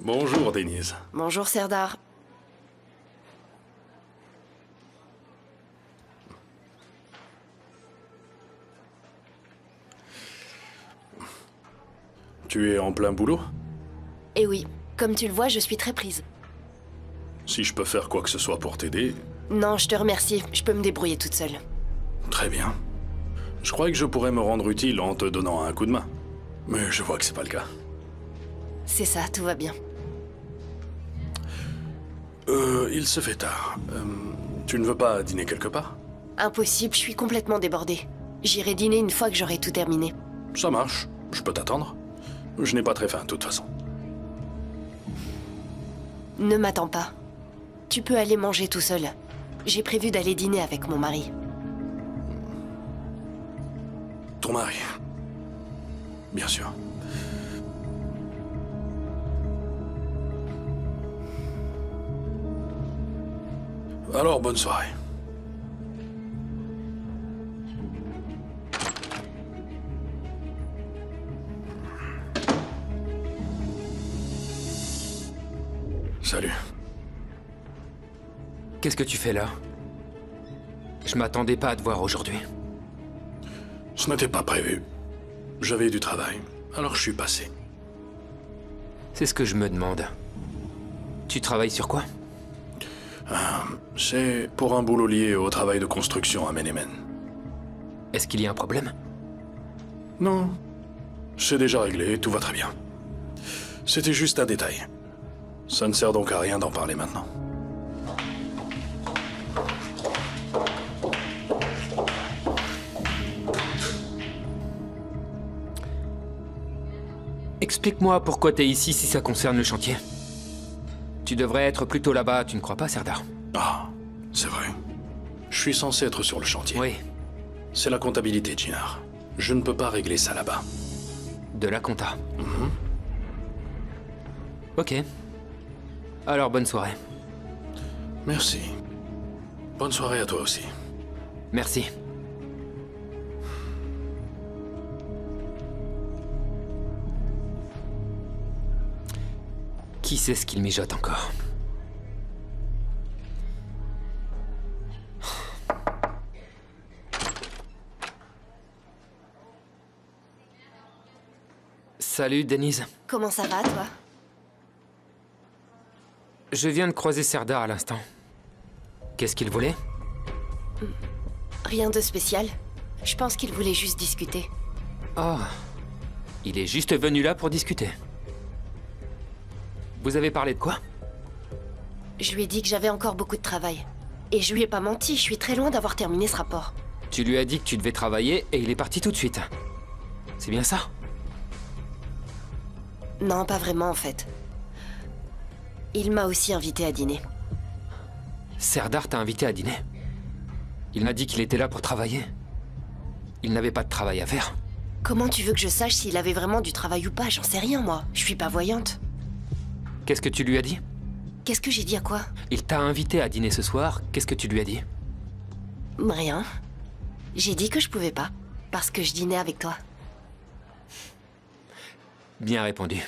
Bonjour, Denise. Bonjour, Serdar. Tu es en plein boulot? Eh oui, comme tu le vois, je suis très prise. Si je peux faire quoi que ce soit pour t'aider... Non, je te remercie. Je peux me débrouiller toute seule. Très bien. Je croyais que je pourrais me rendre utile en te donnant un coup de main. Mais je vois que c'est pas le cas. C'est ça, tout va bien. Il se fait tard. Tu ne veux pas dîner quelque part? Impossible, je suis complètement débordée. J'irai dîner une fois que j'aurai tout terminé. Ça marche. Je peux t'attendre. Je n'ai pas très faim, de toute façon. Ne m'attends pas. Tu peux aller manger tout seul. J'ai prévu d'aller dîner avec mon mari. Ton mari? Bien sûr. Alors, bonne soirée. Salut. Qu'est-ce que tu fais là? Je m'attendais pas à te voir aujourd'hui. Ce n'était pas prévu. J'avais du travail, alors je suis passé. C'est ce que je me demande. Tu travailles sur quoi? C'est pour un boulot lié au travail de construction à Menemen. Est-ce qu'il y a un problème? Non. C'est déjà réglé, tout va très bien. C'était juste un détail. Ça ne sert donc à rien d'en parler maintenant. Explique-moi pourquoi t'es ici si ça concerne le chantier. Tu devrais être plutôt là-bas, tu ne crois pas, Serdar? Ah, c'est vrai. Je suis censé être sur le chantier. Oui. C'est la comptabilité, Chinar. Je ne peux pas régler ça là-bas. De la compta. Ok. Alors, bonne soirée. Merci. Bonne soirée à toi aussi. Merci. Qui sait ce qu'il mijote encore? Salut, Denise. Comment ça va, toi? Je viens de croiser Serdar à l'instant. Qu'est-ce qu'il voulait? Rien de spécial. Je pense qu'il voulait juste discuter. Oh. Il est juste venu là pour discuter. Vous avez parlé de quoi? Je lui ai dit que j'avais encore beaucoup de travail. Et je lui ai pas menti, je suis très loin d'avoir terminé ce rapport. Tu lui as dit que tu devais travailler et il est parti tout de suite. C'est bien ça? Non, pas vraiment en fait. Il m'a aussi invité à dîner. Serdar t'a invité à dîner? Il m'a dit qu'il était là pour travailler. Il n'avait pas de travail à faire. Comment tu veux que je sache s'il avait vraiment du travail ou pas? J'en sais rien, moi. Je suis pas voyante. Qu'est-ce que tu lui as dit? Qu'est-ce que j'ai dit à quoi? Il t'a invité à dîner ce soir, qu'est-ce que tu lui as dit? Rien. J'ai dit que je pouvais pas, parce que je dînais avec toi. Bien répondu.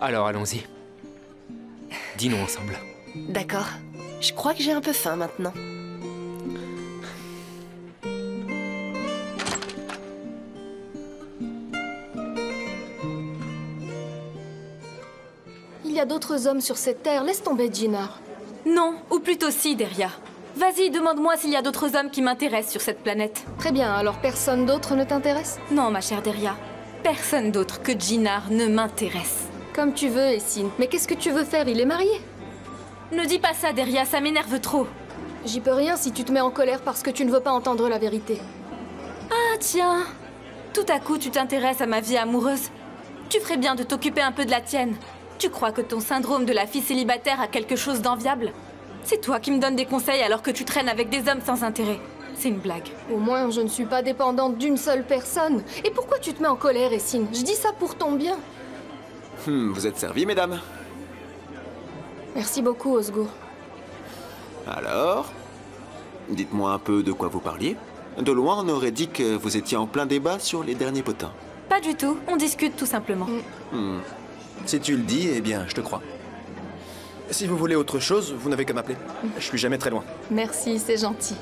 Alors allons-y. Dînons ensemble. D'accord. Je crois que j'ai un peu faim maintenant. y a d'autres hommes sur cette terre, laisse tomber Jinar. Non, ou plutôt si, Deria. Vas-y, demande-moi s'il y a d'autres hommes qui m'intéressent sur cette planète. Très bien, alors personne d'autre ne t'intéresse? Non, ma chère Deria. Personne d'autre que Jinar ne m'intéresse. Comme tu veux, Essine. Mais qu'est-ce que tu veux faire? Il est marié. Ne dis pas ça, Deria, ça m'énerve trop. J'y peux rien si tu te mets en colère parce que tu ne veux pas entendre la vérité. Ah tiens, tout à coup tu t'intéresses à ma vie amoureuse. Tu ferais bien de t'occuper un peu de la tienne. Tu crois que ton syndrome de la fille célibataire a quelque chose d'enviable? C'est toi qui me donnes des conseils alors que tu traînes avec des hommes sans intérêt. C'est une blague. Au moins, je ne suis pas dépendante d'une seule personne. Et pourquoi tu te mets en colère, Essine? Je dis ça pour ton bien. Vous êtes servis, mesdames. Merci beaucoup, Osgour. Alors, dites-moi un peu de quoi vous parliez. De loin, on aurait dit que vous étiez en plein débat sur les derniers potins. Pas du tout, on discute tout simplement. Si tu le dis, eh bien, je te crois. Si vous voulez autre chose, vous n'avez qu'à m'appeler. Je suis jamais très loin. Merci, c'est gentil.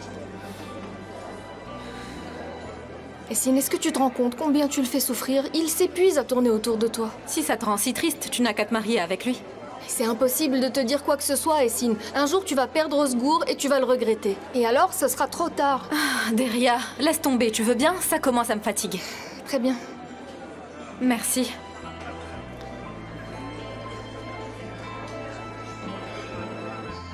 Essine, est-ce que tu te rends compte combien tu le fais souffrir? Il s'épuise à tourner autour de toi. Si ça te rend si triste, tu n'as qu'à te marier avec lui. C'est impossible de te dire quoi que ce soit, Essine. Un jour, tu vas perdre Osgour et tu vas le regretter. Et alors, ce sera trop tard. Ah, Deria, laisse tomber, tu veux bien? Ça commence à me fatiguer. Très bien. Merci.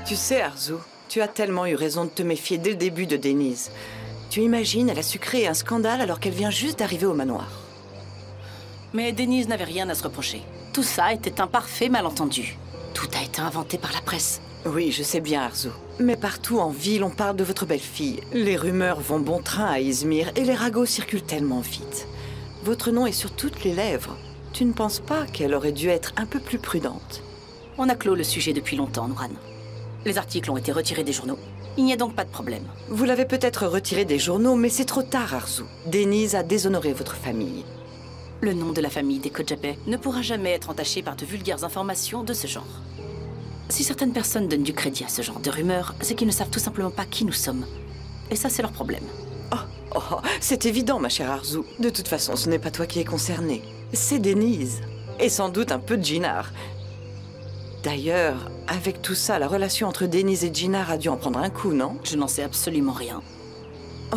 Tu sais, Arzu, tu as tellement eu raison de te méfier dès le début de Denise. Tu imagines, elle a su créer un scandale alors qu'elle vient juste d'arriver au manoir. Mais Denise n'avait rien à se reprocher. Tout ça était un parfait malentendu. Tout a été inventé par la presse. Oui, je sais bien, Arzu. Mais partout en ville, on parle de votre belle-fille. Les rumeurs vont bon train à Izmir et les ragots circulent tellement vite. Votre nom est sur toutes les lèvres. Tu ne penses pas qu'elle aurait dû être un peu plus prudente? On a clos le sujet depuis longtemps, Nouran. Les articles ont été retirés des journaux. Il n'y a donc pas de problème. Vous l'avez peut-être retiré des journaux, mais c'est trop tard, Arzu. Denise a déshonoré votre famille. Le nom de la famille des Kodjapé ne pourra jamais être entaché par de vulgaires informations de ce genre. Si certaines personnes donnent du crédit à ce genre de rumeurs, c'est qu'ils ne savent tout simplement pas qui nous sommes. Et ça, c'est leur problème. Oh, c'est évident, ma chère Arzu. De toute façon, ce n'est pas toi qui es concernée. C'est Denise. Et sans doute un peu de Jinar. D'ailleurs, avec tout ça, la relation entre Denise et Jinar a dû en prendre un coup, non? Je n'en sais absolument rien. Oh,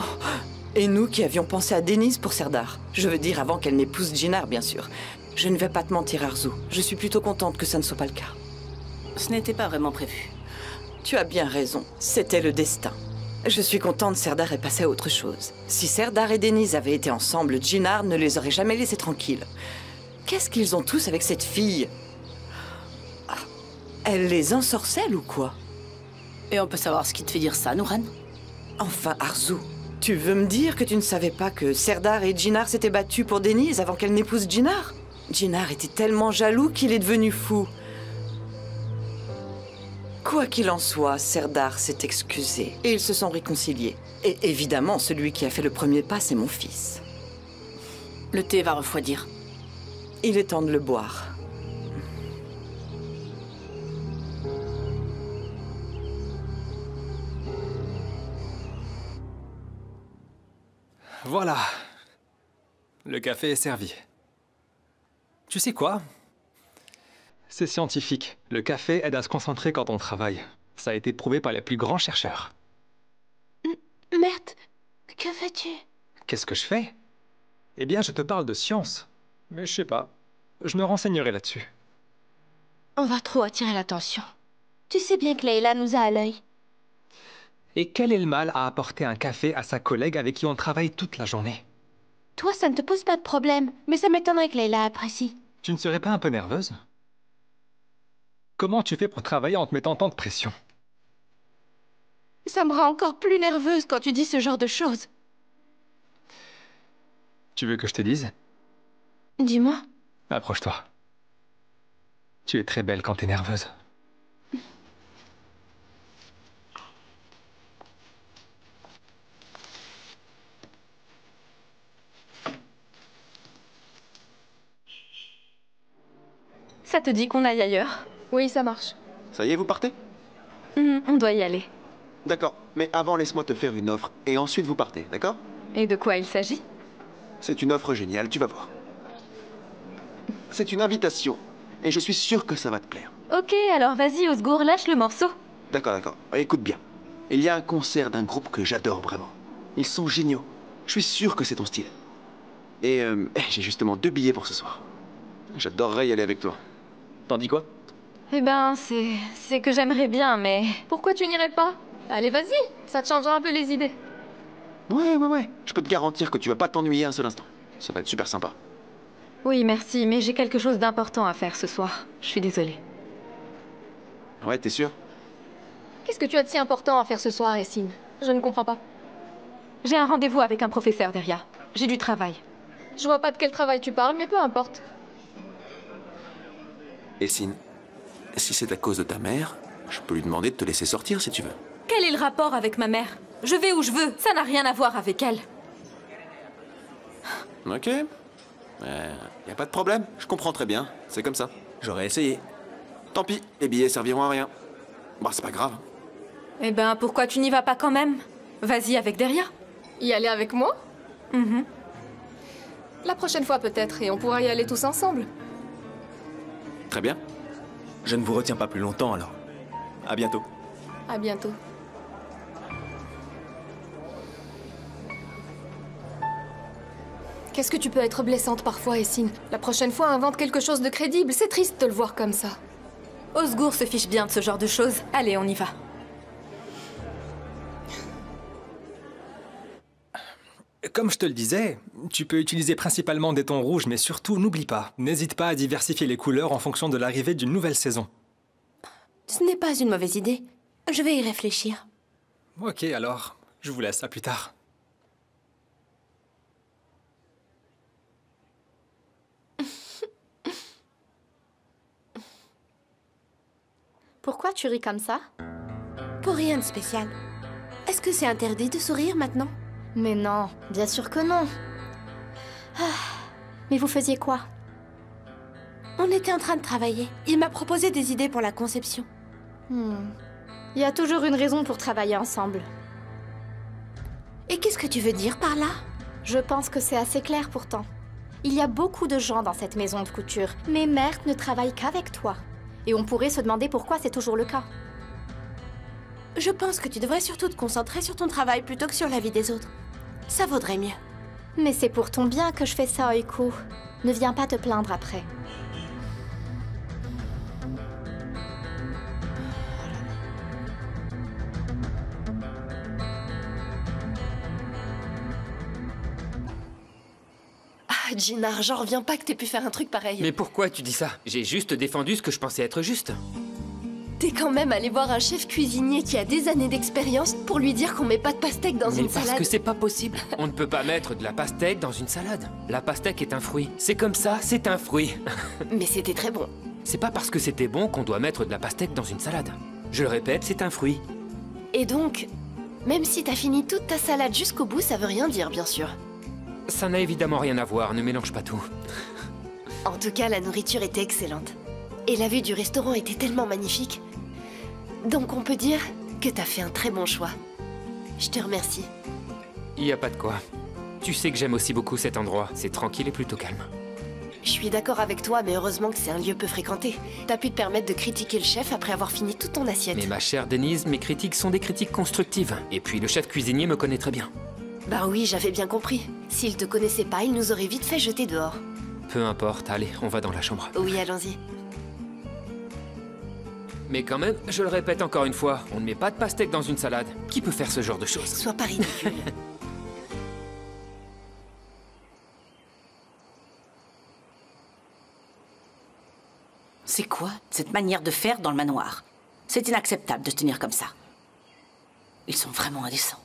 et nous qui avions pensé à Denise pour Serdar. Je veux dire avant qu'elle n'épouse Jinar, bien sûr. Je ne vais pas te mentir, Arzu. Je suis plutôt contente que ça ne soit pas le cas. Ce n'était pas vraiment prévu. Tu as bien raison. C'était le destin. Je suis contente Serdar est passé à autre chose. Si Serdar et Denise avaient été ensemble, Jinar ne les aurait jamais laissés tranquilles. Qu'est-ce qu'ils ont tous avec cette fille? Elle les ensorcelle ou quoi? Et on peut savoir ce qui te fait dire ça, Nouran? Enfin, Arzu, tu veux me dire que tu ne savais pas que Serdar et Jinar s'étaient battus pour Denise avant qu'elle n'épouse Jinar? Jinar était tellement jaloux qu'il est devenu fou. Quoi qu'il en soit, Serdar s'est excusé et ils se sont réconciliés. Et évidemment, celui qui a fait le premier pas, c'est mon fils. Le thé va refroidir. Il est temps de le boire. Voilà. Le café est servi. Tu sais quoi? C'est scientifique. Le café aide à se concentrer quand on travaille. Ça a été prouvé par les plus grands chercheurs. Merde, que fais-tu? Qu'est-ce que je fais? Eh bien, je te parle de science. Mais je sais pas. Je me renseignerai là-dessus. On va trop attirer l'attention. Tu sais bien que Leila nous a à l'œil. Et quel est le mal à apporter un café à sa collègue avec qui on travaille toute la journée? Toi, ça ne te pose pas de problème, mais ça m'étonnerait que Leila apprécie. Tu ne serais pas un peu nerveuse? Comment tu fais pour travailler en te mettant tant de pression? Ça me rend encore plus nerveuse quand tu dis ce genre de choses. Tu veux que je te dise? Dis-moi. Approche-toi. Tu es très belle quand t'es nerveuse. Ça te dit qu'on aille ailleurs? Oui, ça marche. Ça y est, vous partez? On doit y aller. D'accord, mais avant, laisse-moi te faire une offre, et ensuite vous partez, d'accord? Et de quoi il s'agit? C'est une offre géniale, tu vas voir. C'est une invitation, et je suis sûr que ça va te plaire. Ok, alors vas-y, Osgour, lâche le morceau. D'accord, d'accord. Écoute bien. Il y a un concert d'un groupe que j'adore vraiment. Ils sont géniaux. Je suis sûr que c'est ton style. Et j'ai justement 2 billets pour ce soir. J'adorerais y aller avec toi. T'en dis quoi? Eh ben, c'est que j'aimerais bien, mais... Pourquoi tu n'irais pas? Allez, vas-y, ça te changera un peu les idées. Ouais. Je peux te garantir que tu vas pas t'ennuyer un seul instant. Ça va être super sympa. Oui, merci, mais j'ai quelque chose d'important à faire ce soir. Je suis désolée. Ouais, t'es sûr? Qu'est-ce que tu as de si important à faire ce soir, Essine? Je ne comprends pas. J'ai un rendez-vous avec un professeur derrière. J'ai du travail. Je vois pas de quel travail tu parles, mais peu importe. Essine, si c'est à cause de ta mère, je peux lui demander de te laisser sortir si tu veux. Quel est le rapport avec ma mère? Je vais où je veux, ça n'a rien à voir avec elle. Ok. Y a pas de problème, je comprends très bien. C'est comme ça. J'aurais essayé. Tant pis, les billets serviront à rien. Bah, c'est pas grave. Eh ben, pourquoi tu n'y vas pas quand même? Vas-y avec Deria. Y aller avec moi? La prochaine fois peut-être, et on pourra y aller tous ensemble. Très bien. Je ne vous retiens pas plus longtemps alors. À bientôt. À bientôt. Qu'est-ce que tu peux être blessante parfois, Essine? La prochaine fois, invente quelque chose de crédible. C'est triste de le voir comme ça. Osgour se fiche bien de ce genre de choses. Allez, on y va. Comme je te le disais, tu peux utiliser principalement des tons rouges, mais surtout, n'oublie pas, n'hésite pas à diversifier les couleurs en fonction de l'arrivée d'une nouvelle saison. Ce n'est pas une mauvaise idée. Je vais y réfléchir. Ok, alors, je vous laisse, à plus tard. Pourquoi tu ris comme ça? Pour rien de spécial. Est-ce que c'est interdit de sourire maintenant? Mais non, bien sûr que non. Mais vous faisiez quoi? On était en train de travailler. Il m'a proposé des idées pour la conception. Il y a toujours une raison pour travailler ensemble. Et qu'est-ce que tu veux dire par là? Je pense que c'est assez clair pourtant. Il y a beaucoup de gens dans cette maison de couture, mais Mert ne travaille qu'avec toi. Et on pourrait se demander pourquoi c'est toujours le cas. Je pense que tu devrais surtout te concentrer sur ton travail plutôt que sur la vie des autres. Ça vaudrait mieux. Mais c'est pour ton bien que je fais ça, Oiko. Ne viens pas te plaindre après. Ah, Jinar, j'en reviens pas que t'aies pu faire un truc pareil. Mais pourquoi tu dis ça? J'ai juste défendu ce que je pensais être juste. T'es quand même allé voir un chef cuisinier qui a des années d'expérience pour lui dire qu'on met pas de pastèque dans une salade. Mais parce que c'est pas possible. On ne peut pas mettre de la pastèque dans une salade. La pastèque est un fruit. C'est comme ça, c'est un fruit. Mais c'était très bon. C'est pas parce que c'était bon qu'on doit mettre de la pastèque dans une salade. Je le répète, c'est un fruit. Et donc, même si t'as fini toute ta salade jusqu'au bout, ça veut rien dire, bien sûr. Ça n'a évidemment rien à voir, ne mélange pas tout. En tout cas, la nourriture était excellente. Et la vue du restaurant était tellement magnifique. Donc on peut dire que t'as fait un très bon choix. Je te remercie. Y a pas de quoi. Tu sais que j'aime aussi beaucoup cet endroit. C'est tranquille et plutôt calme. Je suis d'accord avec toi, mais heureusement que c'est un lieu peu fréquenté. T'as pu te permettre de critiquer le chef après avoir fini toute ton assiette. Mais ma chère Denise, mes critiques sont des critiques constructives. Et puis le chef cuisinier me connaît très bien. Bah oui, j'avais bien compris. S'il te connaissait pas, il nous aurait vite fait jeter dehors. Peu importe, allez, on va dans la chambre. Oui, allons-y. Mais quand même, je le répète encore une fois, on ne met pas de pastèque dans une salade. Qui peut faire ce genre de choses? Sois pas ridicule. C'est quoi cette manière de faire dans le manoir? C'est inacceptable de se tenir comme ça. Ils sont vraiment indécents.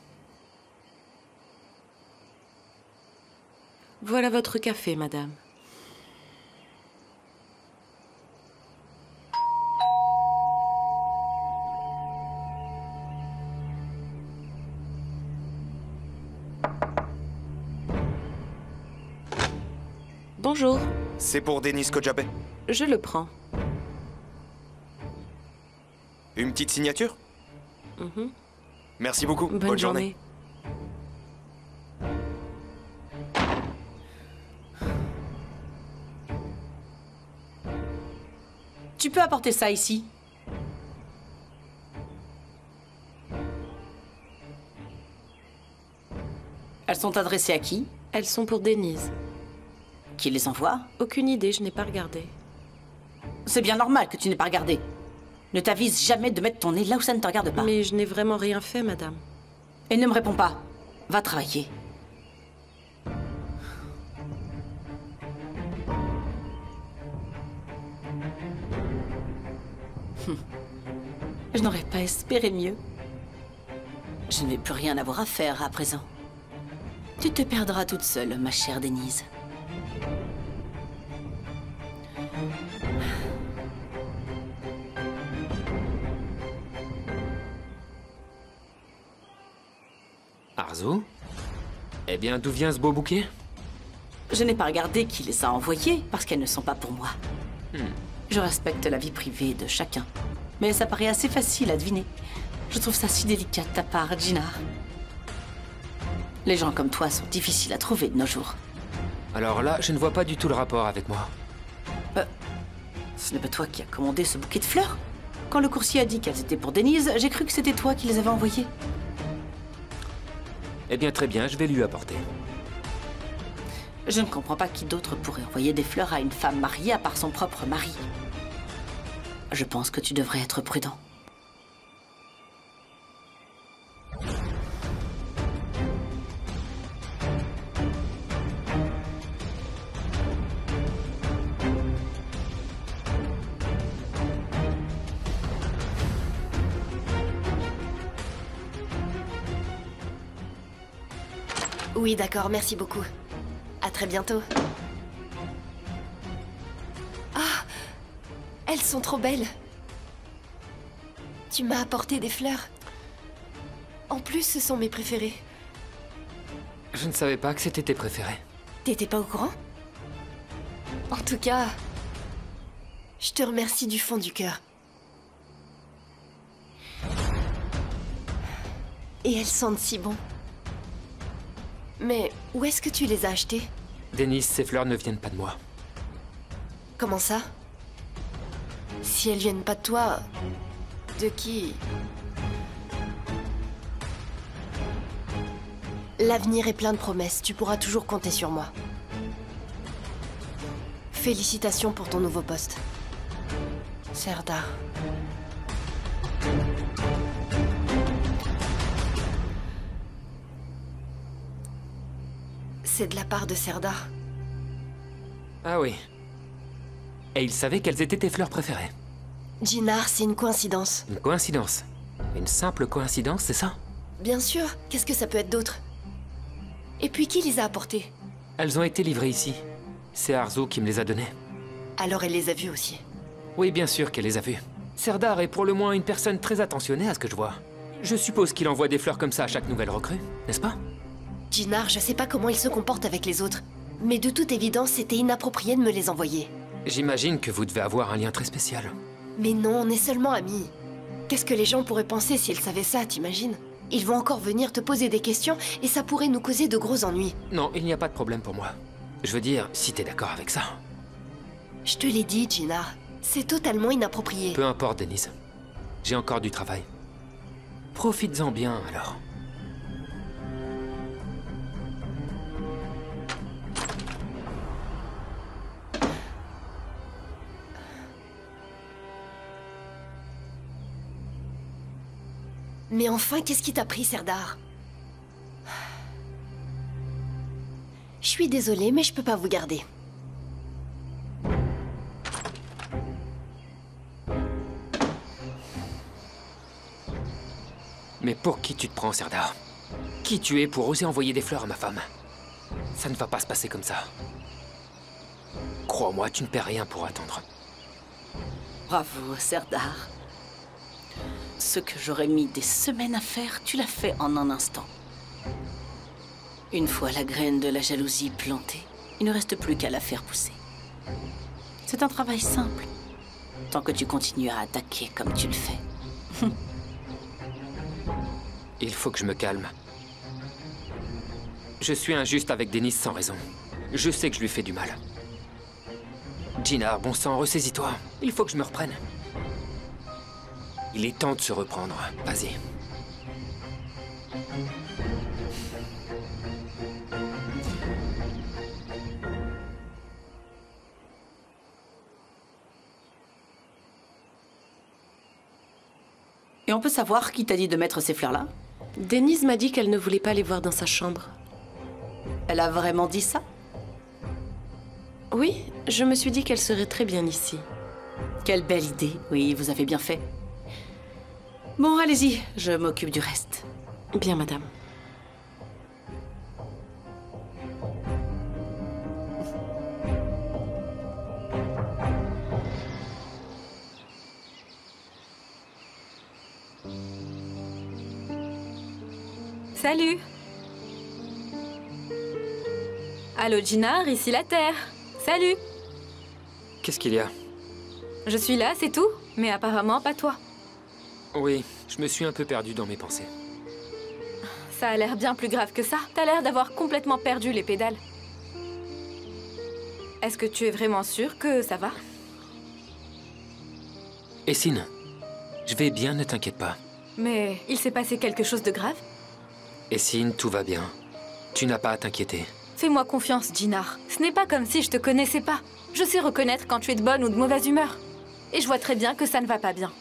Voilà votre café, madame. Bonjour. C'est pour Denis Kojabeh. Je le prends. Une petite signature? Mhm. Merci beaucoup. Bonne journée. Tu peux apporter ça ici. Elles sont adressées à qui? Elles sont pour Denise. Qui les envoie? Aucune idée, je n'ai pas regardé. C'est bien normal que tu n'aies pas regardé. Ne t'avise jamais de mettre ton nez là où ça ne te regarde pas. Mais je n'ai vraiment rien fait, madame. Et ne me réponds pas. Va travailler. Je n'aurais pas espéré mieux. Je ne vais plus rien avoir à faire à présent. Tu te perdras toute seule, ma chère Denise. Arzu? Eh bien, d'où vient ce beau bouquet? Je n'ai pas regardé qui les a envoyés, parce qu'elles ne sont pas pour moi. Je respecte la vie privée de chacun. Mais ça paraît assez facile à deviner. Je trouve ça si délicat de ta part, Jinar. Les gens comme toi sont difficiles à trouver de nos jours. Alors là, je ne vois pas du tout le rapport avec moi. Ce n'est pas toi qui as commandé ce bouquet de fleurs? Quand le coursier a dit qu'elles étaient pour Denise, j'ai cru que c'était toi qui les avais envoyées. Eh bien, très bien, je vais lui apporter. Je ne comprends pas qui d'autre pourrait envoyer des fleurs à une femme mariée à part son propre mari. Je pense que tu devrais être prudent. Oui, d'accord, merci beaucoup. À très bientôt. Ah! Elles sont trop belles. Tu m'as apporté des fleurs. En plus, ce sont mes préférées. Je ne savais pas que c'était tes préférés. T'étais pas au courant? En tout cas, je te remercie du fond du cœur. Et elles sentent si bon. Mais où est-ce que tu les as achetées? Denise, ces fleurs ne viennent pas de moi. Comment ça? Si elles viennent pas de toi, de qui? L'avenir est plein de promesses, tu pourras toujours compter sur moi. Félicitations pour ton nouveau poste. Serdar. C'est de la part de Serdar. Ah oui. Et il savait quelles étaient tes fleurs préférées. Jinar, c'est une coïncidence. Une coïncidence? Une simple coïncidence, c'est ça? Bien sûr, qu'est-ce que ça peut être d'autre? Et puis qui les a apportées? Elles ont été livrées ici. C'est Arzu qui me les a données. Alors elle les a vues aussi? Oui, bien sûr qu'elle les a vues. Serdar est pour le moins une personne très attentionnée à ce que je vois. Je suppose qu'il envoie des fleurs comme ça à chaque nouvelle recrue, n'est-ce pas? Jinar, je sais pas comment il se comporte avec les autres, mais de toute évidence, c'était inapproprié de me les envoyer. J'imagine que vous devez avoir un lien très spécial. Mais non, on est seulement amis. Qu'est-ce que les gens pourraient penser s'ils savaient ça, t'imagines? Ils vont encore venir te poser des questions et ça pourrait nous causer de gros ennuis. Non, il n'y a pas de problème pour moi. Je veux dire, si t'es d'accord avec ça. Je te l'ai dit, Jinar. C'est totalement inapproprié. Peu importe, Denise. J'ai encore du travail. Profites-en bien, alors. Mais enfin, qu'est-ce qui t'a pris, Serdar? Je suis désolée, mais je peux pas vous garder. Mais pour qui tu te prends, Serdar? Qui tu es pour oser envoyer des fleurs à ma femme? Ça ne va pas se passer comme ça. Crois-moi, tu ne perds rien pour attendre. Bravo, Serdar. Ce que j'aurais mis des semaines à faire, tu l'as fait en un instant. Une fois la graine de la jalousie plantée, il ne reste plus qu'à la faire pousser. C'est un travail simple, tant que tu continues à attaquer comme tu le fais. Il faut que je me calme. Je suis injuste avec Denise sans raison. Je sais que je lui fais du mal. Jinar, bon sang, ressaisis-toi. Il faut que je me reprenne. Il est temps de se reprendre. Vas-y. Et on peut savoir qui t'a dit de mettre ces fleurs-là? Denise m'a dit qu'elle ne voulait pas les voir dans sa chambre. Elle a vraiment dit ça? Oui, je me suis dit qu'elle serait très bien ici. Quelle belle idée. Oui, vous avez bien fait. Bon, allez-y, je m'occupe du reste. Bien, madame. Salut. Allô, Jinar, ici la Terre. Salut. Qu'est-ce qu'il y a? Je suis là, c'est tout. Mais apparemment, pas toi. Oui, je me suis un peu perdu dans mes pensées. Ça a l'air bien plus grave que ça. T'as l'air d'avoir complètement perdu les pédales. Est-ce que tu es vraiment sûr que ça va? Essine, je vais bien, ne t'inquiète pas. Mais il s'est passé quelque chose de grave? Essine, tout va bien. Tu n'as pas à t'inquiéter. Fais-moi confiance, Jinar. Ce n'est pas comme si je te connaissais pas. Je sais reconnaître quand tu es de bonne ou de mauvaise humeur. Et je vois très bien que ça ne va pas bien.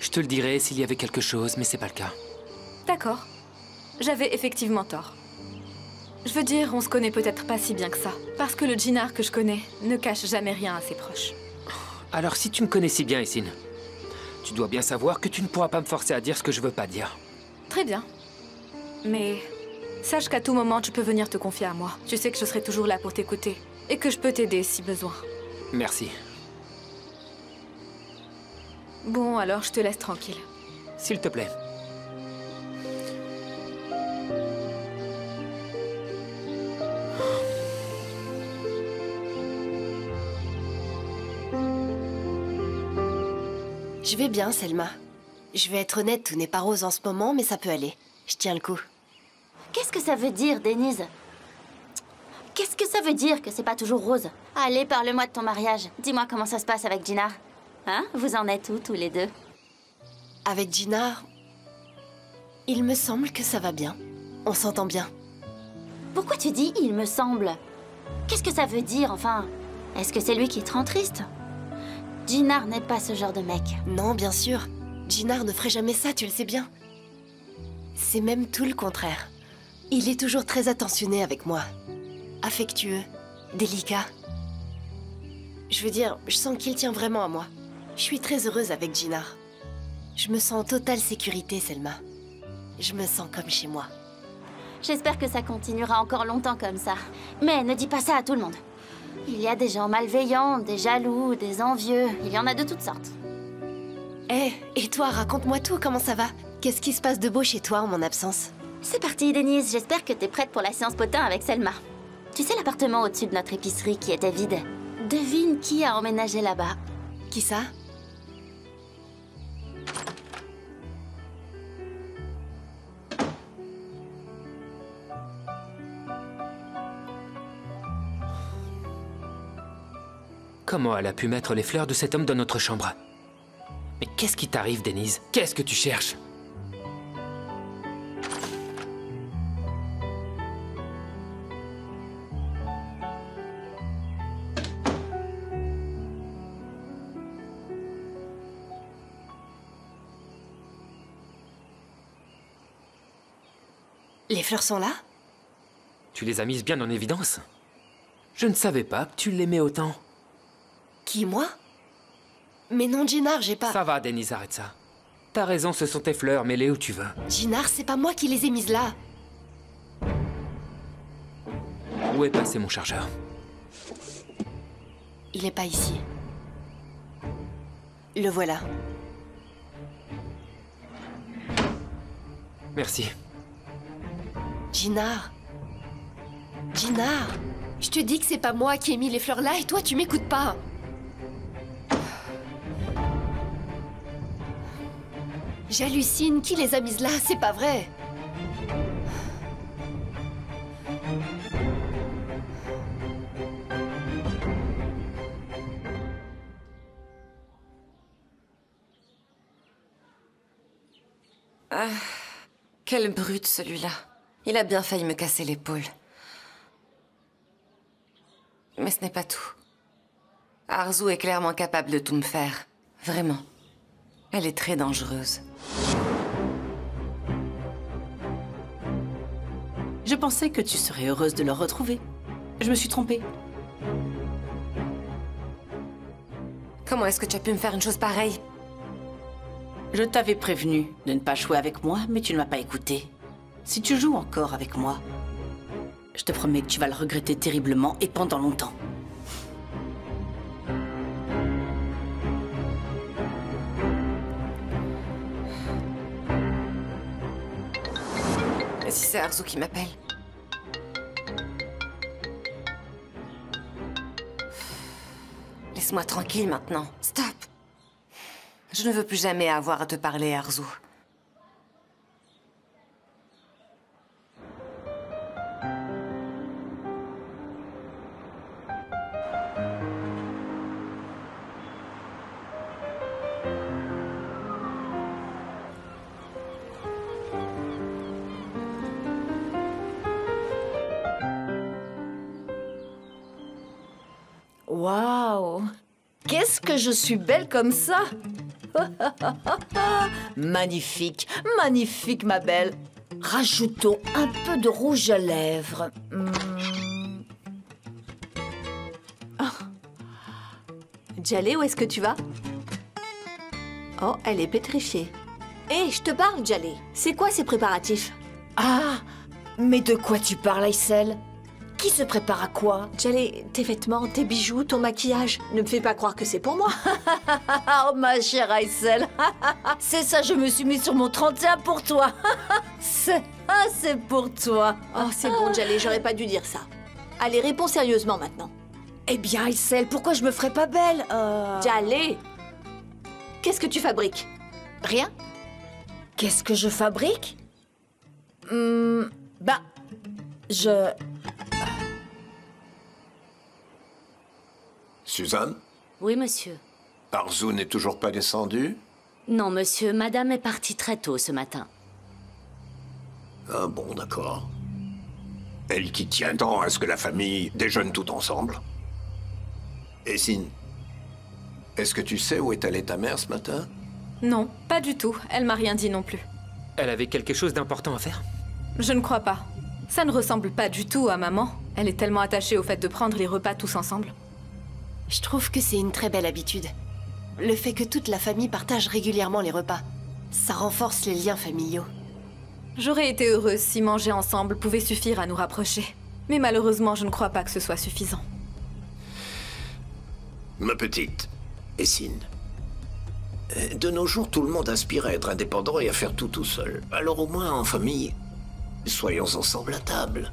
Je te le dirai s'il y avait quelque chose, mais c'est pas le cas. D'accord. J'avais effectivement tort. Je veux dire, on se connaît peut-être pas si bien que ça. Parce que le Jinar que je connais ne cache jamais rien à ses proches. Alors si tu me connais si bien, Essine, tu dois bien savoir que tu ne pourras pas me forcer à dire ce que je veux pas dire. Très bien. Mais sache qu'à tout moment, tu peux venir te confier à moi. Tu sais que je serai toujours là pour t'écouter. Et que je peux t'aider si besoin. Merci. Bon, alors je te laisse tranquille. S'il te plaît. Je vais bien, Selma. Je vais être honnête, tout n'est pas rose en ce moment, mais ça peut aller. Je tiens le coup. Qu'est-ce que ça veut dire, Denise? Qu'est-ce que ça veut dire que c'est pas toujours rose? Allez, parle-moi de ton mariage. Dis-moi comment ça se passe avec Jinar. Hein? Vous en êtes où, tous les deux? Avec Jinar, il me semble que ça va bien. On s'entend bien. Pourquoi tu dis « il me semble » ? Qu'est-ce que ça veut dire, enfin? Est-ce que c'est lui qui te rend triste? Jinar n'est pas ce genre de mec. Non, bien sûr. Jinar ne ferait jamais ça, tu le sais bien. C'est même tout le contraire. Il est toujours très attentionné avec moi. Affectueux, délicat. Je veux dire, je sens qu'il tient vraiment à moi. Je suis très heureuse avec Jinar. Je me sens en totale sécurité, Selma. Je me sens comme chez moi. J'espère que ça continuera encore longtemps comme ça. Mais ne dis pas ça à tout le monde. Il y a des gens malveillants, des jaloux, des envieux. Il y en a de toutes sortes. Et toi, raconte-moi tout, comment ça va? Qu'est-ce qui se passe de beau chez toi en mon absence? C'est parti, Denise. J'espère que t'es prête pour la séance potin avec Selma. Tu sais l'appartement au-dessus de notre épicerie qui était vide? Devine qui a emménagé là-bas? Qui ça? Comment elle a pu mettre les fleurs de cet homme dans notre chambre? Mais qu'est-ce qui t'arrive, Denise? Qu'est-ce que tu cherches? Les fleurs sont là? Tu les as mises bien en évidence. Je ne savais pas que tu l'aimais autant. Qui, moi? Mais non, Jinar, j'ai pas... Ça va, Denise, arrête ça. T'as raison, ce sont tes fleurs, mets-les où tu veux. Jinar, c'est pas moi qui les ai mises là. Où est passé mon chargeur? Il est pas ici. Le voilà. Merci. Jinar. Jinar, je te dis que c'est pas moi qui ai mis les fleurs là et toi tu m'écoutes pas. J'hallucine, qui les a mises là? C'est pas vrai. Ah, quelle brute celui-là. Il a bien failli me casser l'épaule. Mais ce n'est pas tout. Arzu est clairement capable de tout me faire. Vraiment. Elle est très dangereuse. Je pensais que tu serais heureuse de le retrouver. Je me suis trompée. Comment est-ce que tu as pu me faire une chose pareille? Je t'avais prévenu de ne pas jouer avec moi, mais tu ne m'as pas écouté. Si tu joues encore avec moi, je te promets que tu vas le regretter terriblement et pendant longtemps. Et si c'est Arzu qui m'appelle? Laisse-moi tranquille maintenant. Stop! Je ne veux plus jamais avoir à te parler, Arzu. Waouh! Qu'est-ce que je suis belle comme ça! Magnifique, magnifique, ma belle. Rajoutons un peu de rouge à lèvres. Djallé, où est-ce que tu vas? Oh, elle est pétrifiée. Hé, je te parle, Djallé. C'est quoi ces préparatifs? Ah! Mais de quoi tu parles, Aïssel? Qui se prépare à quoi? Djallé, tes vêtements, tes bijoux, ton maquillage. Ne me fais pas croire que c'est pour moi. Oh, ma chère Aïssel. C'est ça, je me suis mis sur mon 31 pour toi. C'est pour toi. Oh, c'est bon, Djallé, j'aurais pas dû dire ça. Allez, réponds sérieusement maintenant. Eh bien, Aïssel, pourquoi je me ferais pas belle? Djallé, qu'est-ce que tu fabriques? Rien. Qu'est-ce que je fabrique? Suzanne? Oui, monsieur. Arzu n'est toujours pas descendu? Non, monsieur, madame est partie très tôt ce matin. Ah bon, d'accord. Elle qui tient tant à ce que la famille déjeune tout ensemble. Essine, est-ce que tu sais où est allée ta mère ce matin? Non, pas du tout. Elle m'a rien dit non plus. Elle avait quelque chose d'important à faire? Je ne crois pas. Ça ne ressemble pas du tout à maman. Elle est tellement attachée au fait de prendre les repas tous ensemble. Je trouve que c'est une très belle habitude. Le fait que toute la famille partage régulièrement les repas. Ça renforce les liens familiaux. J'aurais été heureuse si manger ensemble pouvait suffire à nous rapprocher. Mais malheureusement, je ne crois pas que ce soit suffisant. Ma petite, Essine. De nos jours, tout le monde aspire à être indépendant et à faire tout seul. Alors au moins, en famille, soyons ensemble à table.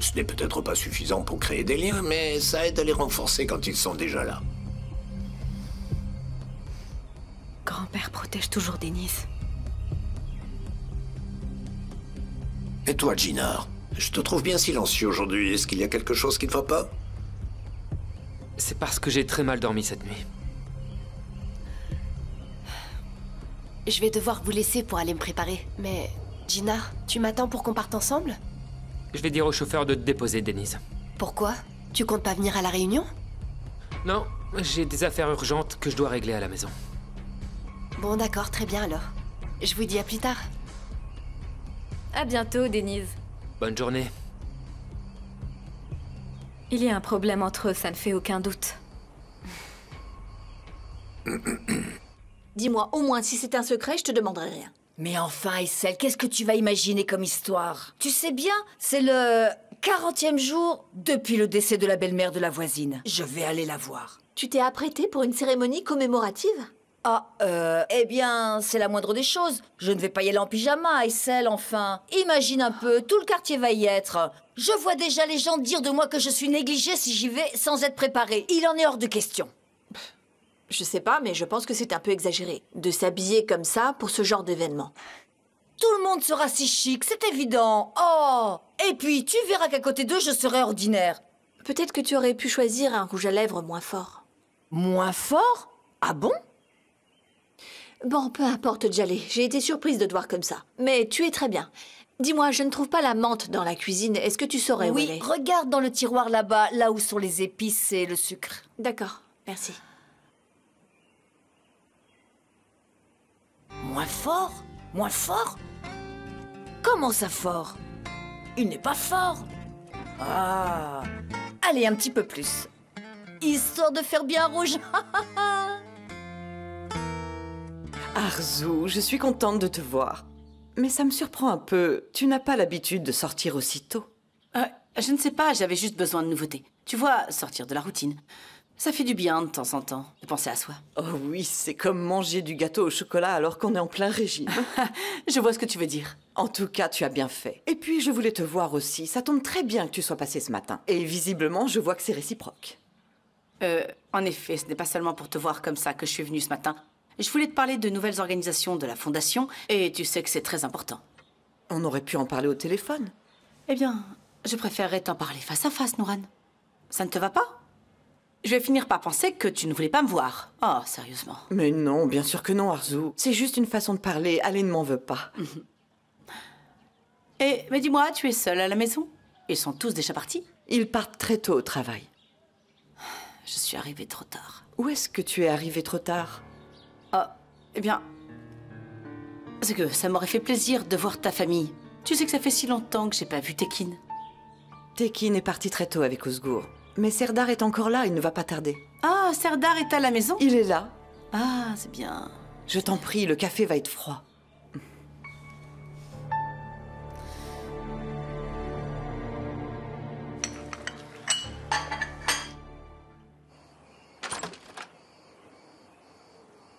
Ce n'est peut-être pas suffisant pour créer des liens, mais ça aide à les renforcer quand ils sont déjà là. Grand-père protège toujours Denise. Et toi, Jinar? Je te trouve bien silencieux aujourd'hui. Est-ce qu'il y a quelque chose qui ne va pas? C'est parce que j'ai très mal dormi cette nuit. Je vais devoir vous laisser pour aller me préparer. Mais, Jinar, tu m'attends pour qu'on parte ensemble? Je vais dire au chauffeur de te déposer, Denise. Pourquoi? Tu comptes pas venir à la réunion? Non, j'ai des affaires urgentes que je dois régler à la maison. Bon, d'accord, très bien alors. Je vous dis à plus tard. À bientôt, Denise. Bonne journée. Il y a un problème entre eux, ça ne fait aucun doute. Dis-moi, au moins, si c'est un secret, je te demanderai rien. Mais enfin, Aïssel, qu'est-ce que tu vas imaginer comme histoire? Tu sais bien, c'est le 40e jour depuis le décès de la belle-mère de la voisine. Je vais aller la voir. Tu t'es apprêtée pour une cérémonie commémorative? Eh bien, c'est la moindre des choses. Je ne vais pas y aller en pyjama, Aïssel, enfin. Imagine un peu, tout le quartier va y être. Je vois déjà les gens dire de moi que je suis négligée si j'y vais sans être préparée. Il en est hors de question. Je sais pas, mais je pense que c'est un peu exagéré de s'habiller comme ça pour ce genre d'événement. Tout le monde sera si chic, c'est évident. Oh! Et puis, tu verras qu'à côté d'eux, je serai ordinaire. Peut-être que tu aurais pu choisir un rouge à lèvres moins fort. Moins fort? Ah bon? Bon, peu importe, Djalé. J'ai été surprise de te voir comme ça. Mais tu es très bien. Dis-moi, je ne trouve pas la menthe dans la cuisine. Est-ce que tu saurais où elle Oui, est? regarde dans le tiroir là-bas, là où sont les épices et le sucre. D'accord, merci. Moins fort? Moins fort? Comment ça fort? Il n'est pas fort. Ah. Allez, un petit peu plus. Histoire de faire bien rouge. Arzu, je suis contente de te voir. Mais ça me surprend un peu. Tu n'as pas l'habitude de sortir aussitôt. Je ne sais pas, j'avais juste besoin de nouveautés. Tu vois, sortir de la routine. Ça fait du bien de temps en temps, de penser à soi. Oh oui, c'est comme manger du gâteau au chocolat alors qu'on est en plein régime. Je vois ce que tu veux dire. En tout cas, tu as bien fait. Et puis, je voulais te voir aussi. Ça tombe très bien que tu sois passé ce matin. Et visiblement, je vois que c'est réciproque. En effet, ce n'est pas seulement pour te voir comme ça que je suis venue ce matin. Je voulais te parler de nouvelles organisations de la Fondation, et tu sais que c'est très important. On aurait pu en parler au téléphone. Eh bien, je préférerais t'en parler face à face, Nouran. Ça ne te va pas? Je vais finir par penser que tu ne voulais pas me voir. Oh, sérieusement. Mais non, bien sûr que non, Arzu. C'est juste une façon de parler. Allez, ne m'en veux pas. Mais dis-moi, tu es seule à la maison? Ils sont tous déjà partis? Ils partent très tôt au travail. Je suis arrivée trop tard. Où est-ce que tu es arrivée trop tard? Eh bien, c'est que ça m'aurait fait plaisir de voir ta famille. Tu sais que ça fait si longtemps que j'ai pas vu Tekin. Tekin est parti très tôt avec Osgour. Mais Serdar est encore là, il ne va pas tarder. Ah, Serdar est à la maison? Il est là. Ah, c'est bien. Je t'en prie, le café va être froid.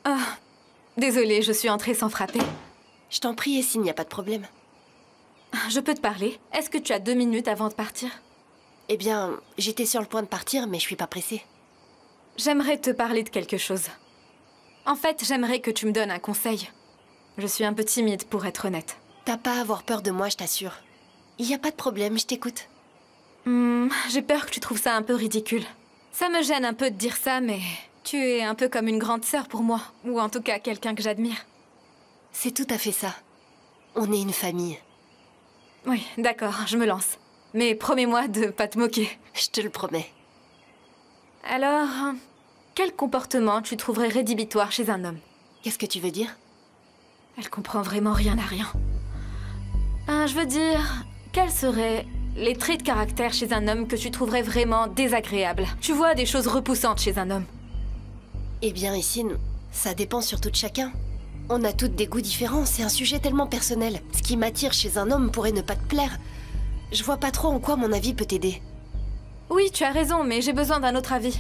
Ah, désolée, je suis entrée sans frapper. Je t'en prie, Essine, il n'y a pas de problème. Je peux te parler? Est-ce que tu as 2 minutes avant de partir? Eh bien, j'étais sur le point de partir, mais je suis pas pressée. J'aimerais te parler de quelque chose. En fait, j'aimerais que tu me donnes un conseil. Je suis un peu timide, pour être honnête. T'as pas à avoir peur de moi, je t'assure. Il n'y a pas de problème, je t'écoute. J'ai peur que tu trouves ça un peu ridicule. Ça me gêne un peu de dire ça, mais tu es un peu comme une grande sœur pour moi. Ou en tout cas, quelqu'un que j'admire. C'est tout à fait ça. On est une famille. Oui, d'accord, je me lance. Mais promets-moi de pas te moquer. Je te le promets. Alors, quel comportement tu trouverais rédhibitoire chez un homme? Qu'est-ce que tu veux dire? Elle comprend vraiment rien à rien. Je veux dire, quels seraient les traits de caractère chez un homme que tu trouverais vraiment désagréables? Tu vois, des choses repoussantes chez un homme. Eh bien, Essine, ça dépend surtout de chacun. On a toutes des goûts différents, c'est un sujet tellement personnel. Ce qui m'attire chez un homme pourrait ne pas te plaire. Je vois pas trop en quoi mon avis peut t'aider. Oui, tu as raison, mais j'ai besoin d'un autre avis.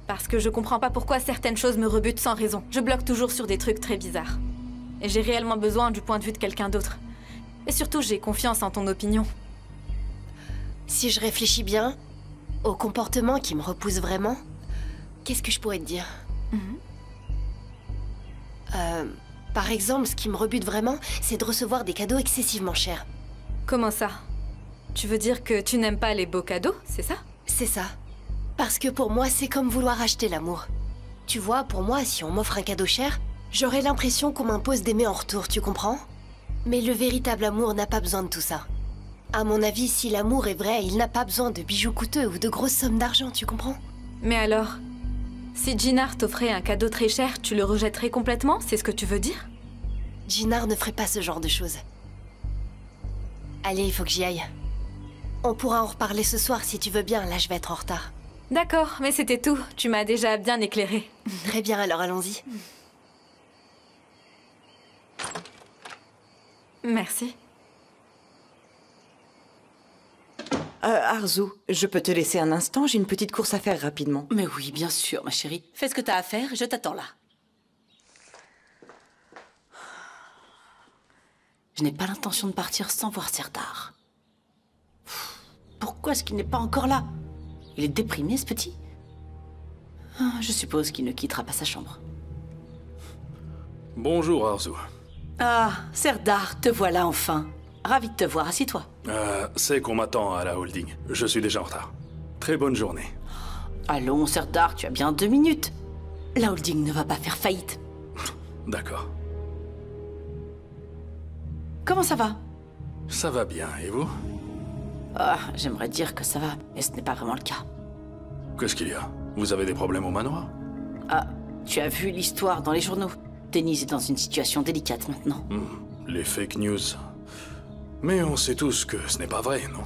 Parce que je comprends pas pourquoi certaines choses me rebutent sans raison. Je bloque toujours sur des trucs très bizarres. Et j'ai réellement besoin du point de vue de quelqu'un d'autre. Et surtout, j'ai confiance en ton opinion. Si je réfléchis bien, au comportement qui me repousse vraiment, qu'est-ce que je pourrais te dire? Par exemple, ce qui me rebute vraiment, c'est de recevoir des cadeaux excessivement chers. Comment ça? Tu veux dire que tu n'aimes pas les beaux cadeaux, c'est ça? C'est ça. Parce que pour moi, c'est comme vouloir acheter l'amour. Tu vois, pour moi, si on m'offre un cadeau cher, j'aurais l'impression qu'on m'impose d'aimer en retour, tu comprends? Mais le véritable amour n'a pas besoin de tout ça. À mon avis, si l'amour est vrai, il n'a pas besoin de bijoux coûteux ou de grosses sommes d'argent, tu comprends? Mais alors, si Djinar t'offrait un cadeau très cher, tu le rejetterais complètement? C'est ce que tu veux dire? Djinar ne ferait pas ce genre de choses. Allez, il faut que j'y aille. On pourra en reparler ce soir si tu veux bien, là je vais être en retard. D'accord, mais c'était tout. Tu m'as déjà bien éclairé. Très bien, alors allons-y. Merci. Arzu, je peux te laisser un instant? J'ai une petite course à faire rapidement. Mais oui, bien sûr, ma chérie. Fais ce que t'as à faire, je t'attends là. Je n'ai pas l'intention de partir sans voir Serdar. Pourquoi est-ce qu'il n'est pas encore là? Il est déprimé, ce petit? Je suppose qu'il ne quittera pas sa chambre. Bonjour, Arzu. Ah, Serdar, te voilà enfin. Ravi de te voir, assis-toi. C'est qu'on m'attend à la holding. Je suis déjà en retard. Très bonne journée. Allons, Serdar, tu as bien 2 minutes. La holding ne va pas faire faillite. D'accord. comment ça va? Ça va bien, et vous? Ah, j'aimerais dire que ça va, mais ce n'est pas vraiment le cas. Qu'est-ce qu'il y a? Vous avez des problèmes au manoir? Ah, tu as vu l'histoire dans les journaux. Denise est dans une situation délicate maintenant. Les fake news. Mais on sait tous que ce n'est pas vrai, non?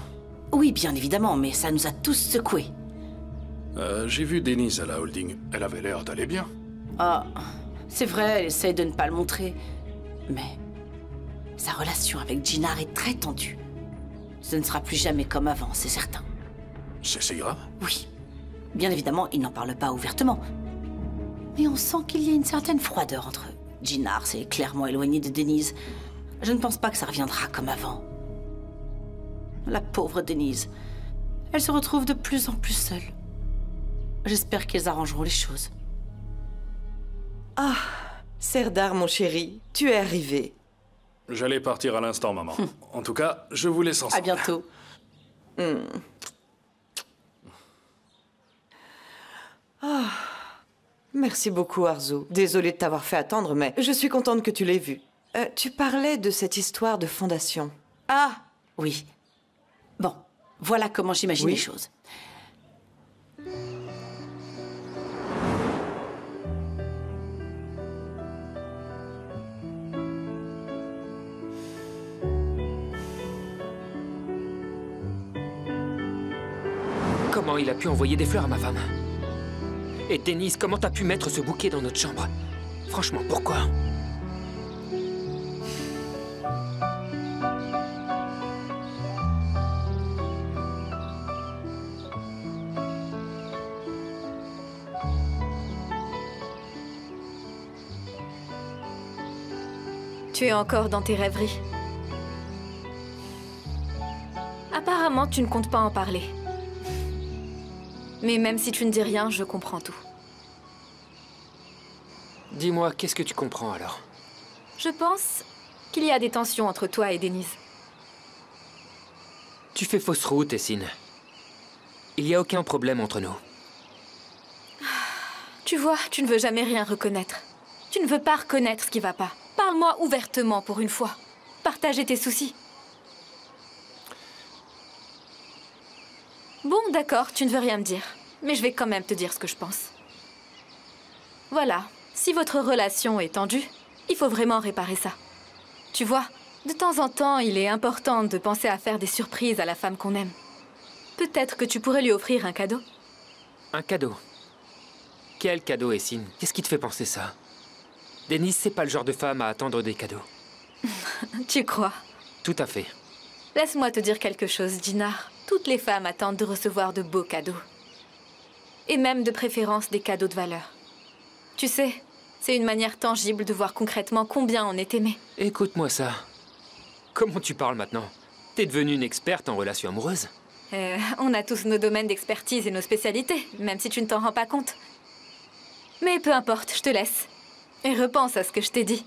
Oui, bien évidemment, mais ça nous a tous secoués. J'ai vu Denise à la holding. Elle avait l'air d'aller bien. Ah, c'est vrai, elle essaye de ne pas le montrer. Mais sa relation avec Jinar est très tendue. Ce ne sera plus jamais comme avant, c'est certain. C'est grave? Oui. Bien évidemment, ils n'en parlent pas ouvertement. Mais on sent qu'il y a une certaine froideur entre eux. Jinar s'est clairement éloigné de Denise. Je ne pense pas que ça reviendra comme avant. La pauvre Denise. Elle se retrouve de plus en plus seule. J'espère qu'ils arrangeront les choses. Ah, Serdar, mon chéri, tu es arrivé. J'allais partir à l'instant, maman. En tout cas, je vous laisse ensemble. À bientôt. Ah, merci beaucoup, Arzu. Désolée de t'avoir fait attendre, mais je suis contente que tu l'aies vu. Tu parlais de cette histoire de fondation. Ah, oui. Bon, voilà comment j'imagine les choses. Comment il a pu envoyer des fleurs à ma femme? Et Denise, comment t'as pu mettre ce bouquet dans notre chambre? Franchement, pourquoi? Tu es encore dans tes rêveries. Apparemment, tu ne comptes pas en parler. Mais même si tu ne dis rien, je comprends tout. Dis-moi, qu'est-ce que tu comprends alors? Je pense qu'il y a des tensions entre toi et Denise. Tu fais fausse route, Essine. Il n'y a aucun problème entre nous. Tu vois, tu ne veux jamais rien reconnaître. Tu ne veux pas reconnaître ce qui va pas. Parle-moi ouvertement pour une fois. Partage tes soucis. Bon, d'accord, tu ne veux rien me dire. Mais je vais quand même te dire ce que je pense. Voilà, si votre relation est tendue, il faut vraiment réparer ça. Tu vois, de temps en temps, il est important de penser à faire des surprises à la femme qu'on aime. Peut-être que tu pourrais lui offrir un cadeau. Un cadeau? Quel cadeau, Essine? Qu'est-ce qui te fait penser ça? Denise, c'est pas le genre de femme à attendre des cadeaux. Tu crois? Tout à fait. Laisse-moi te dire quelque chose, Jinar. Toutes les femmes attendent de recevoir de beaux cadeaux. Et même de préférence des cadeaux de valeur. Tu sais, c'est une manière tangible de voir concrètement combien on est aimé. Écoute-moi ça. Comment tu parles maintenant? T'es devenue une experte en relations amoureuses? On a tous nos domaines d'expertise et nos spécialités, même si tu ne t'en rends pas compte. Mais peu importe, je te laisse. Et repense à ce que je t'ai dit.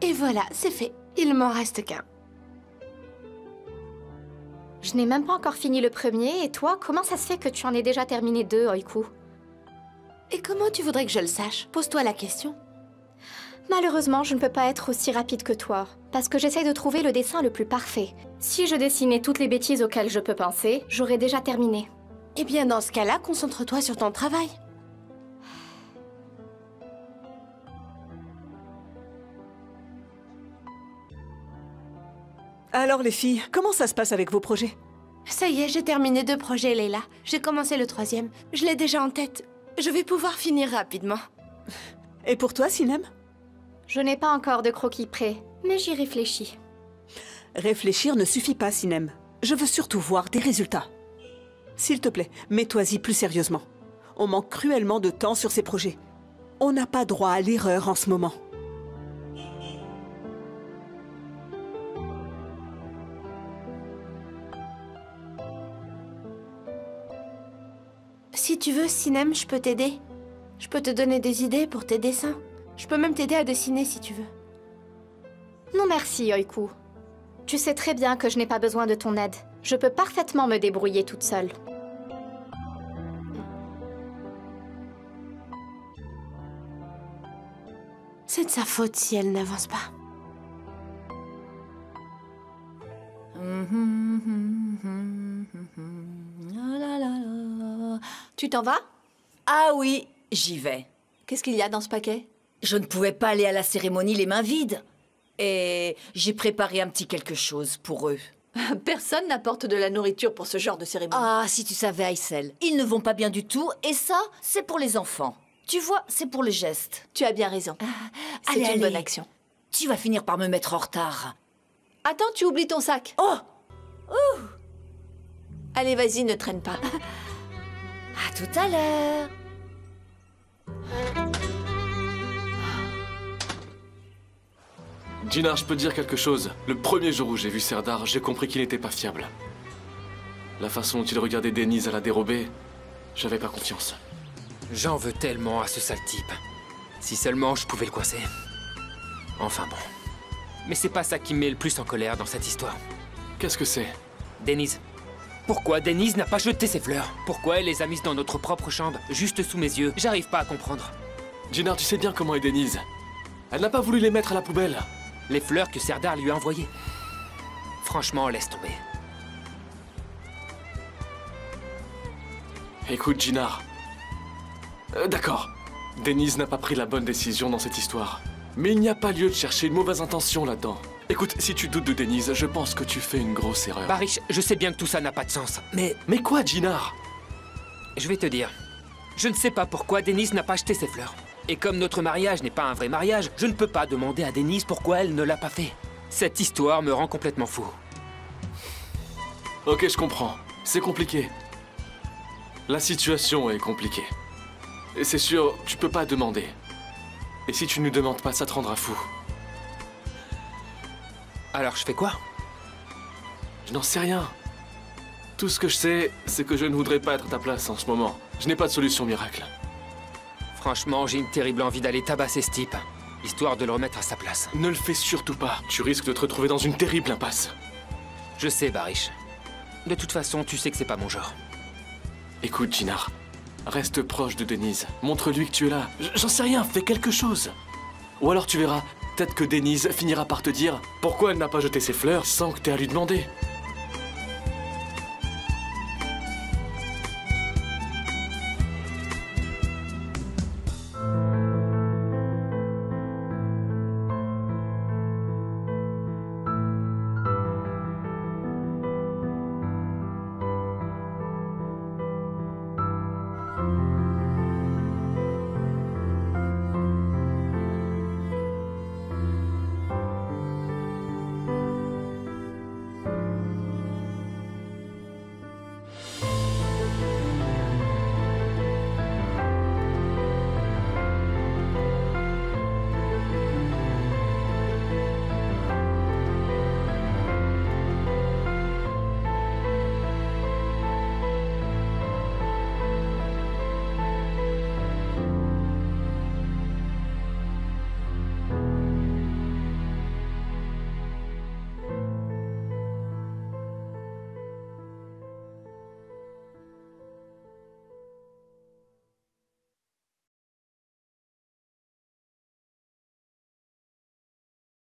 Et voilà, c'est fait. Il m'en reste qu'un. Je n'ai même pas encore fini le premier, et toi, comment ça se fait que tu en aies déjà terminé 2, Oiku? Et comment tu voudrais que je le sache? Pose-toi la question. Malheureusement, je ne peux pas être aussi rapide que toi, parce que j'essaie de trouver le dessin le plus parfait. Si je dessinais toutes les bêtises auxquelles je peux penser, j'aurais déjà terminé. Eh bien, dans ce cas-là, concentre-toi sur ton travail. Alors les filles, comment ça se passe avec vos projets? Ça y est, j'ai terminé 2 projets, Leila. J'ai commencé le 3e. Je l'ai déjà en tête. Je vais pouvoir finir rapidement. Et pour toi, Sinem? Je n'ai pas encore de croquis prêt, mais j'y réfléchis. Réfléchir ne suffit pas, Sinem. Je veux surtout voir des résultats. S'il te plaît, mets-toi-y plus sérieusement. On manque cruellement de temps sur ces projets. On n'a pas droit à l'erreur en ce moment. Si tu veux, Sinem, je peux t'aider. Je peux te donner des idées pour tes dessins. Je peux même t'aider à dessiner si tu veux. Non merci, Yoiku. Tu sais très bien que je n'ai pas besoin de ton aide. Je peux parfaitement me débrouiller toute seule. C'est de sa faute si elle n'avance pas. Tu t'en vas? Ah oui, j'y vais. Qu'est-ce qu'il y a dans ce paquet? Je ne pouvais pas aller à la cérémonie les mains vides. Et j'ai préparé un petit quelque chose pour eux. Personne n'apporte de la nourriture pour ce genre de cérémonie. Ah, si tu savais, Aïssel, ils ne vont pas bien du tout, et ça, c'est pour les enfants. Tu vois, c'est pour le geste. Tu as bien raison. C'est une bonne action. Tu vas finir par me mettre en retard. Attends, tu oublies ton sac. Oh! Ouh! Allez, vas-y, ne traîne pas. À tout à l'heure. Jinar, je peux te dire quelque chose. Le premier jour où j'ai vu Serdar, j'ai compris qu'il n'était pas fiable. La façon dont il regardait Denise à la dérobée, j'avais pas confiance. J'en veux tellement à ce sale type. Si seulement je pouvais le coincer. Enfin bon. Mais c'est pas ça qui me met le plus en colère dans cette histoire. Qu'est-ce que c'est? Denise. Pourquoi Denise n'a pas jeté ses fleurs? Pourquoi elle les a mises dans notre propre chambre, juste sous mes yeux? J'arrive pas à comprendre. Jinar, tu sais bien comment est Denise. Elle n'a pas voulu les mettre à la poubelle. Les fleurs que Serdar lui a envoyées. Franchement, laisse tomber. Écoute, Jinar. D'accord. Denise n'a pas pris la bonne décision dans cette histoire. Mais il n'y a pas lieu de chercher une mauvaise intention là-dedans. Écoute, si tu doutes de Denise, je pense que tu fais une grosse erreur. Barish, je sais bien que tout ça n'a pas de sens, mais... Mais quoi, Jinar? Je vais te dire. Je ne sais pas pourquoi Denise n'a pas acheté ses fleurs. Et comme notre mariage n'est pas un vrai mariage, je ne peux pas demander à Denise pourquoi elle ne l'a pas fait. Cette histoire me rend complètement fou. Ok, je comprends. C'est compliqué. La situation est compliquée. Et c'est sûr, tu peux pas demander. Et si tu ne demandes pas, ça te rendra fou. Alors je fais quoi? Je n'en sais rien. Tout ce que je sais, c'est que je ne voudrais pas être à ta place en ce moment. Je n'ai pas de solution miracle. Franchement, j'ai une terrible envie d'aller tabasser ce type, histoire de le remettre à sa place. Ne le fais surtout pas. Tu risques de te retrouver dans une terrible impasse. Je sais, Barish. De toute façon, tu sais que c'est pas mon genre. Écoute, Jinar. Reste proche de Denise. Montre-lui que tu es là. J'en sais rien, fais quelque chose. Ou alors tu verras, peut-être que Denise finira par te dire pourquoi elle n'a pas jeté ses fleurs sans que t'aies à lui demander.